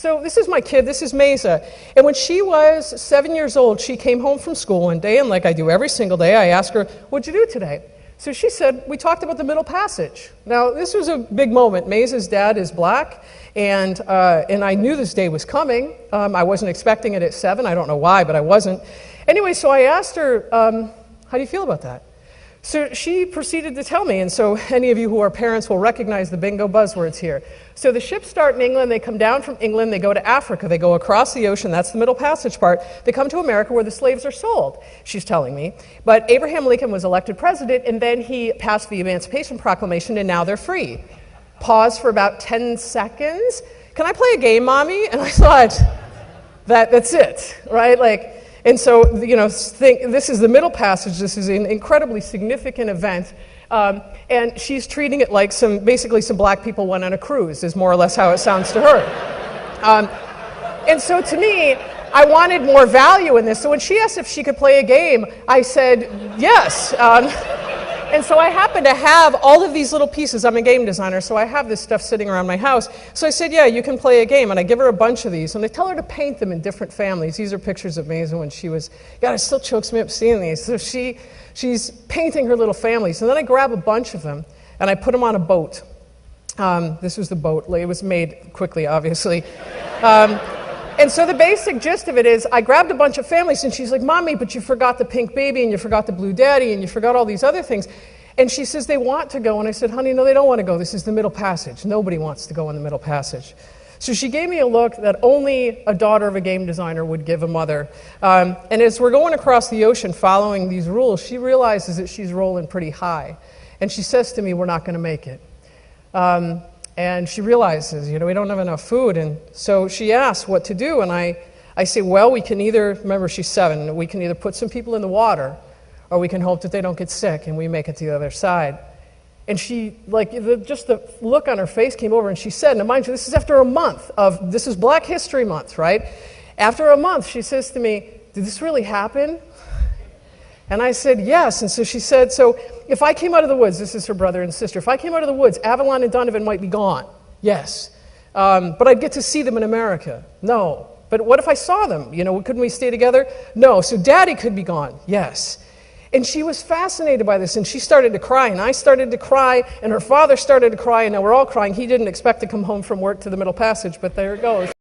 So this is my kid, this is Mesa. And when she was 7 years old, she came home from school one day, and like I do every single day, I asked her, what'd you do today? So she said, we talked about the Middle Passage. Now, this was a big moment. Mesa's dad is black, and I knew this day was coming. I wasn't expecting it at 7. I don't know why, but I wasn't. Anyway, so I asked her, how do you feel about that? So she proceeded to tell me, and so any of you who are parents will recognize the bingo buzzwords here. So the ships start in England, they come down from England, they go to Africa, they go across the ocean, that's the Middle Passage part. They come to America where the slaves are sold, she's telling me. But Abraham Lincoln was elected president, and then he passed the Emancipation Proclamation, and now they're free. Pause for about 10 seconds. Can I play a game, Mommy? And I thought, that's it, right? And so, this is the Middle Passage. This is an incredibly significant event. And she's treating it like basically some black people went on a cruise, is more or less how it sounds to her. And so to me, I wanted more value in this. So when she asked if she could play a game, I said yes. And so I happen to have all of these little pieces. I'm a game designer, so I have this stuff sitting around my house. So I said, yeah, you can play a game. And I give her a bunch of these. And I tell her to paint them in different families. These are pictures of Mesa when she was, God, it still chokes me up seeing these. So she's painting her little families. And then I grab a bunch of them, and I put them on a boat. This was the boat. It was made quickly, obviously. And so the basic gist of it is I grabbed a bunch of families, and she's like, Mommy, but you forgot the pink baby, and you forgot the blue daddy, and you forgot all these other things. And she says, they want to go. And I said, honey, no, they don't want to go. This is the Middle Passage. Nobody wants to go in the Middle Passage. So she gave me a look that only a daughter of a game designer would give a mother. And as we're going across the ocean following these rules, she realizes that she's rolling pretty high. And she says to me, we're not going to make it. And she realizes, we don't have enough food. And so she asks what to do. And I say, well, we can either, remember she's 7, we can either put some people in the water, or we can hope that they don't get sick and we make it to the other side. And she, just the look on her face came over, and she said, now mind you, this is after a month this is Black History Month, right? After a month, she says to me, did this really happen? And I said, yes. And so she said, so if I came out of the woods, this is her brother and sister, if I came out of the woods, Avalon and Donovan might be gone. Yes. But I'd get to see them in America. No. But what if I saw them? Couldn't we stay together? No. So Daddy could be gone. Yes. And she was fascinated by this, and she started to cry, and I started to cry, and her father started to cry, and now we're all crying. He didn't expect to come home from work to the Middle Passage, but there it goes.